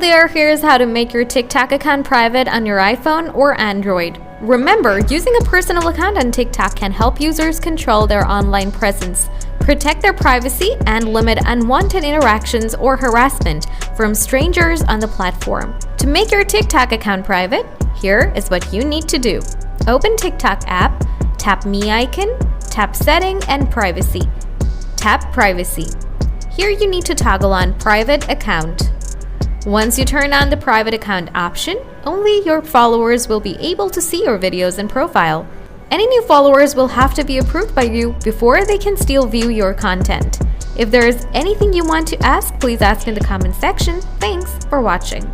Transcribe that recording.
Hello there, here's how to make your TikTok account private on your iPhone or Android. Remember, using a personal account on TikTok can help users control their online presence, protect their privacy, and limit unwanted interactions or harassment from strangers on the platform. To make your TikTok account private, here is what you need to do. Open TikTok app, tap Me icon, tap Setting and Privacy. Tap Privacy. Here you need to toggle on Private Account. Once you turn on the private account option, only your followers will be able to see your videos and profile. Any new followers will have to be approved by you before they can still view your content. If there is anything you want to ask, please ask in the comment section. Thanks for watching.